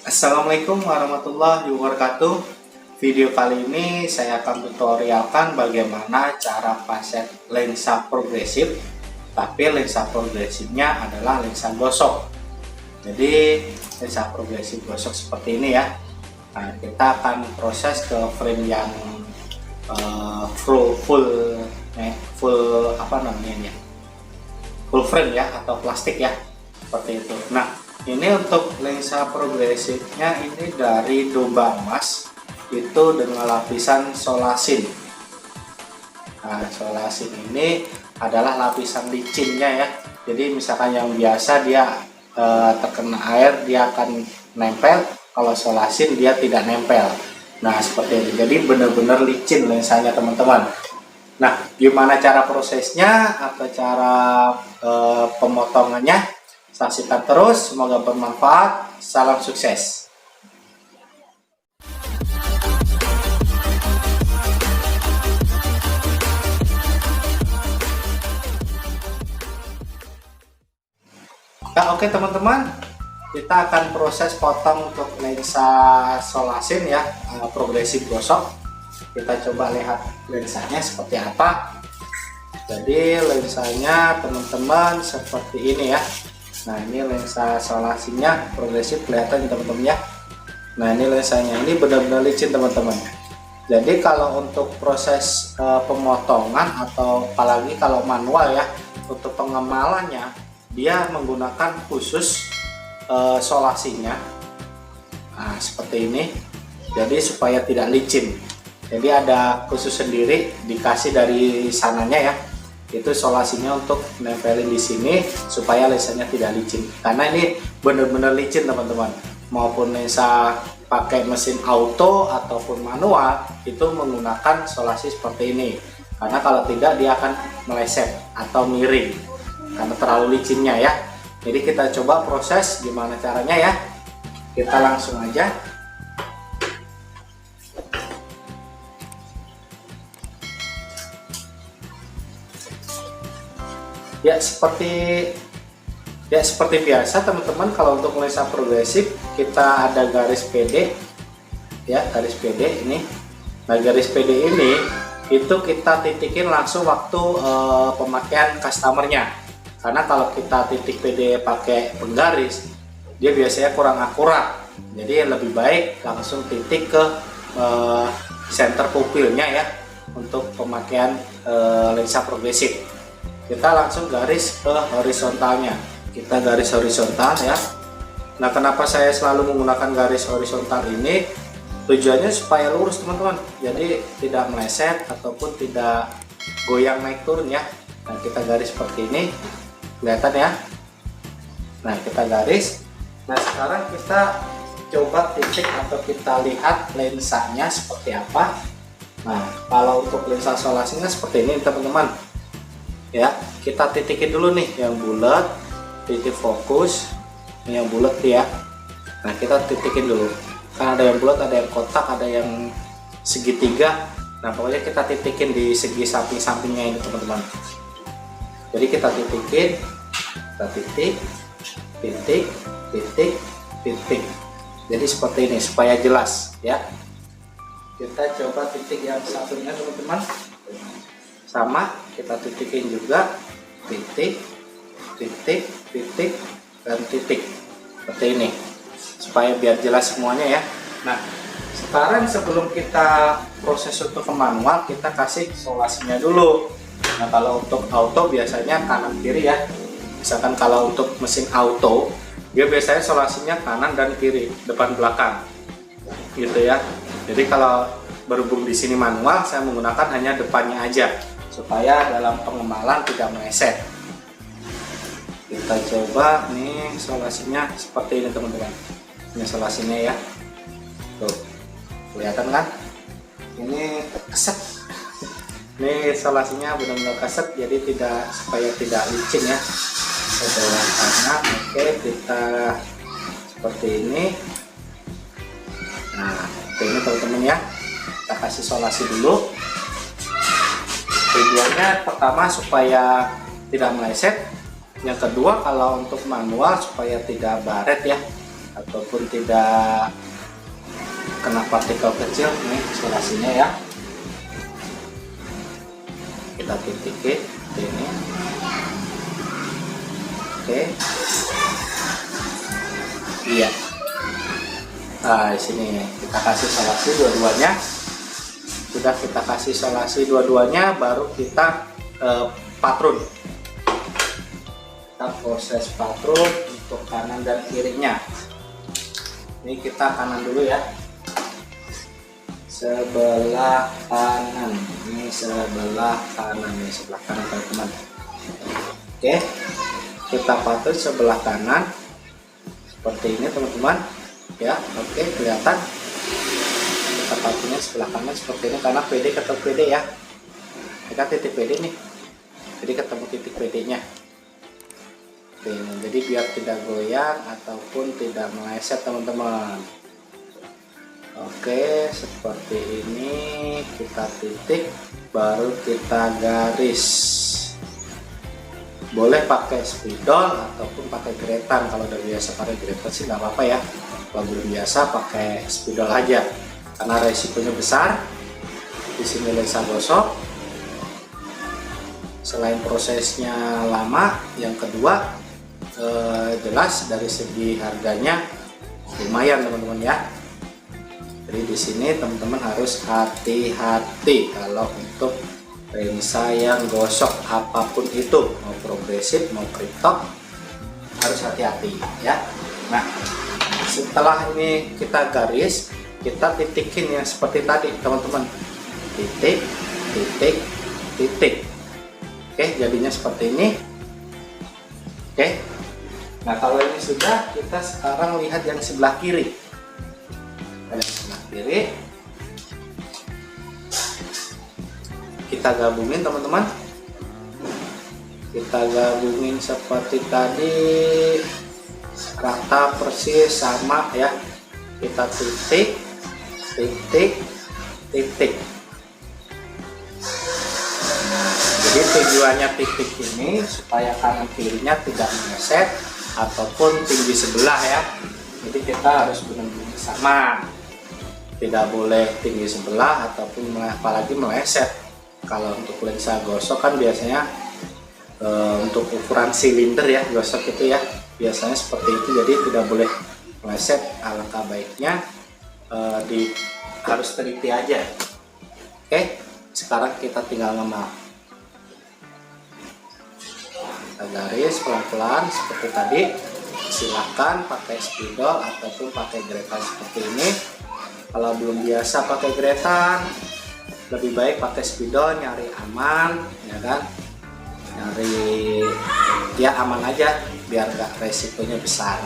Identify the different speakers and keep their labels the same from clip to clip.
Speaker 1: Assalamualaikum warahmatullahi wabarakatuh. Video kali ini saya akan tutorialkan bagaimana cara paset lensa progresif, tapi lensa progresifnya adalah lensa gosok. Jadi lensa progresif gosok seperti ini ya. Nah, kita akan proses ke frame yang full apa namanya, full frame ya, atau plastik ya, seperti itu. Nah, ini untuk lensa progresifnya ini dari Domba Emas, itu dengan lapisan solasin. Nah, solasin ini adalah lapisan licinnya ya. Jadi misalkan yang biasa dia terkena air dia akan nempel, kalau solasin dia tidak nempel. Nah, seperti ini. Jadi benar-benar licin lensanya teman-teman. Nah, gimana cara prosesnya atau cara pemotongannya? Saksikan terus, semoga bermanfaat. Salam sukses. Nah, oke teman-teman, kita akan proses potong untuk lensa solasin ya, progresif gosok. Kita coba lihat lensanya seperti apa. Jadi lensanya teman-teman seperti ini ya. Nah, ini lensa solasinnya progresif, kelihatan teman-teman ya. Nah, ini lensanya, ini benar-benar licin teman-teman. Jadi kalau untuk proses pemotongan atau apalagi kalau manual ya, untuk pengemalannya dia menggunakan khusus solasinya. Nah, seperti ini. Jadi supaya tidak licin. Jadi ada khusus sendiri dikasih dari sananya ya. Itu solasinya untuk nempelin di sini supaya lensanya tidak licin, karena ini benar-benar licin teman-teman. Maupun lensa pakai mesin auto ataupun manual itu menggunakan solasi seperti ini, karena kalau tidak dia akan meleset atau miring karena terlalu licinnya ya. Jadi kita coba proses gimana caranya ya, kita langsung aja. Ya seperti biasa teman-teman, kalau untuk lensa progresif kita ada garis PD ya, garis PD ini. Nah, garis PD ini itu kita titikin langsung waktu pemakaian customernya, karena kalau kita titik PD pakai penggaris dia biasanya kurang akurat. Jadi lebih baik langsung titik ke center pupilnya ya untuk pemakaian lensa progresif. Kita langsung garis ke horizontalnya, kita garis horizontal ya. Nah, kenapa saya selalu menggunakan garis horizontal ini? Tujuannya supaya lurus teman-teman, jadi tidak meleset ataupun tidak goyang naik turun ya. Nah, kita garis seperti ini, kelihatan ya. Nah, kita garis. Nah, sekarang kita coba titik atau kita lihat lensanya seperti apa. Nah, kalau untuk lensa solasinya seperti ini teman-teman ya. Kita titikin dulu nih yang bulat, titik fokus ini yang bulat ya. Nah, kita titikin dulu, kan ada yang bulat, ada yang kotak, ada yang segitiga. Nah, pokoknya kita titikin di segi samping-sampingnya ini teman-teman. Jadi kita titikin, kita titik, titik, titik, titik. Jadi seperti ini supaya jelas ya. Kita coba titik yang satunya teman-teman, sama kita titikin juga, titik, titik, titik, dan titik seperti ini supaya biar jelas semuanya ya. Nah, sekarang sebelum kita proses untuk ke manual, kita kasih solasinya dulu. Nah, kalau untuk auto biasanya kanan kiri ya. Misalkan kalau untuk mesin auto dia biasanya solasinya kanan dan kiri, depan belakang gitu ya. Jadi kalau berhubung di sini manual, saya menggunakan hanya depannya aja supaya dalam pengemalan tidak meleset. Kita coba nih solasinya seperti ini teman-teman. Ini solasinya ya, tuh kelihatan kan, ini keset. Ini solasinya benar-benar keset, jadi supaya tidak licin ya. Kita kanan, oke, kita seperti ini. Nah, ini teman-teman ya, kita kasih solasi dulu. Tujuannya pertama supaya tidak meleset, yang kedua kalau untuk manual supaya tidak baret ya, ataupun tidak kena partikel kecil. Ini isolasinya ya, kita titikin ini. Oke, iya. Nah, di sini kita kasih isolasi dua-duanya. Sudah kita kasih isolasi dua-duanya, baru kita patron. Kita proses patron untuk kanan dan kirinya. Ini kita kanan dulu ya. Sebelah kanan. Ini sebelah kanan, ini sebelah kanan teman-teman. Oke, kita patron sebelah kanan seperti ini teman-teman. Ya, oke, kelihatan. Kita patronnya sebelah kanan seperti ini karena PD ketemu PD ya. Kita titik PD nih. Jadi ketemu titik PD-nya. Oke, jadi biar tidak goyang ataupun tidak meleset teman-teman. Oke, seperti ini kita titik, baru kita garis. Boleh pakai spidol ataupun pakai gretan. Kalau udah biasa pakai gretan sih nggak apa-apa ya. Kalau belum biasa pakai spidol aja, karena resikonya besar. Di sini lensa gosok. Selain prosesnya lama, yang kedua jelas dari segi harganya lumayan teman-teman ya. Jadi di sini teman-teman harus hati-hati kalau untuk lensa yang gosok apapun itu, mau progresif mau kriptok, harus hati-hati ya. Nah, setelah ini kita garis, kita titikin yang seperti tadi teman-teman, titik, titik, titik. Oke, jadinya seperti ini. Oke, nah kalau ini sudah, kita sekarang lihat yang sebelah kiri. Yang sebelah kiri kita gabungin teman-teman, kita gabungin seperti tadi, rata persis sama ya. Kita titik, titik, titik. Jadi tujuannya titik ini supaya kanan kirinya tidak meleset ataupun tinggi sebelah ya. Jadi kita harus benar-benar sama, tidak boleh tinggi sebelah ataupun apalagi meleset. Kalau untuk lensa gosok kan biasanya untuk ukuran silinder ya, gosok itu ya biasanya seperti itu, jadi tidak boleh meleset. Alangkah baiknya harus teliti aja. Oke, sekarang kita tinggal ngemal. Kita garis pelan-pelan seperti tadi. Silahkan pakai spidol ataupun pakai gretan seperti ini. Kalau belum biasa pakai gretan, lebih baik pakai spidol, nyari aman ya kan, nyari ya aman aja biar nggak resikonya besar.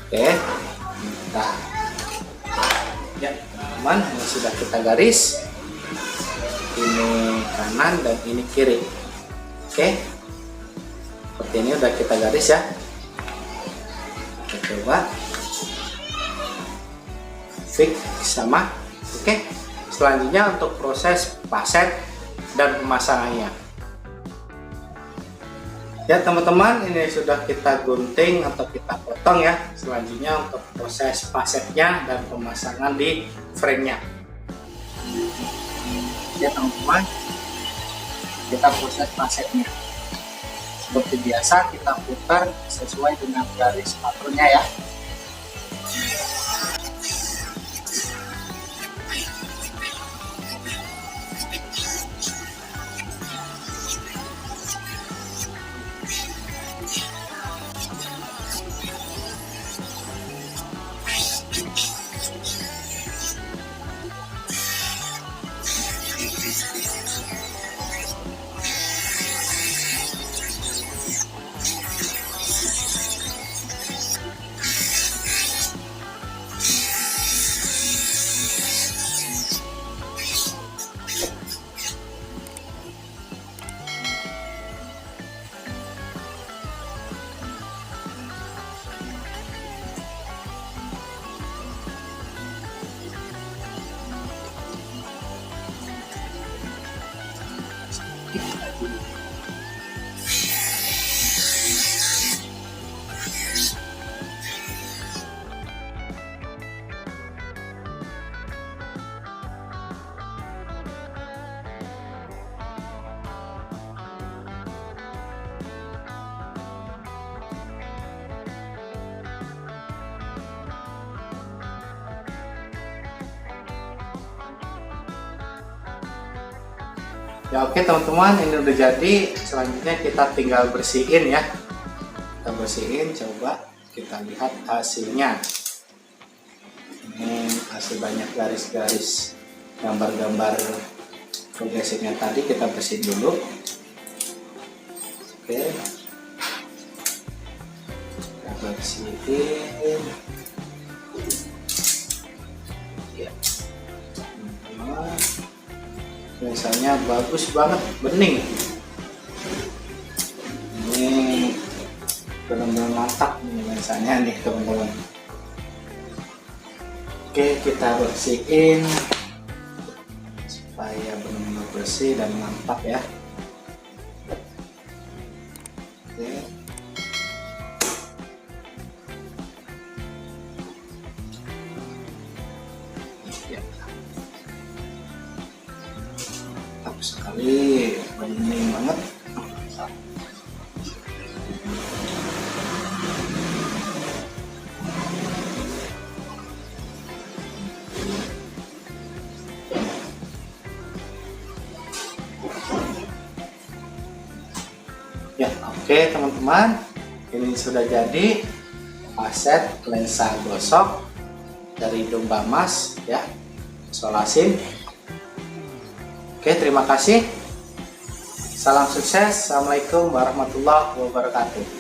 Speaker 1: Oke, nah ya teman, ini sudah kita garis, ini kanan dan ini kiri. Oke, seperti ini udah kita garis ya. Kita coba fix sama. Oke, selanjutnya untuk proses paset dan pemasangannya ya teman-teman, ini sudah kita gunting atau kita potong ya. Selanjutnya untuk proses pasetnya dan pemasangan di frame-nya ya teman-teman, kita proses pasetnya seperti biasa, kita putar sesuai dengan garis patronnya ya. Ya oke teman-teman, ini udah jadi. Selanjutnya kita tinggal bersihin ya. Kita bersihin, coba kita lihat hasilnya. Ini hasil banyak garis-garis gambar-gambar progresifnya tadi, kita bersihin dulu. Oke, kita bersihin ya. Biasanya bagus banget, bening. Ini benar-benar mantap nih biasanya nih teman-teman. Oke, kita bersihin supaya benar-benar bersih dan mantap ya. Oke. Ya. Mantap sekali, bening banget. Ya, oke teman-teman, ini sudah jadi aset lensa gosok dari domba emas ya, Solasin. Oke, terima kasih. Salam sukses. Assalamualaikum warahmatullahi wabarakatuh.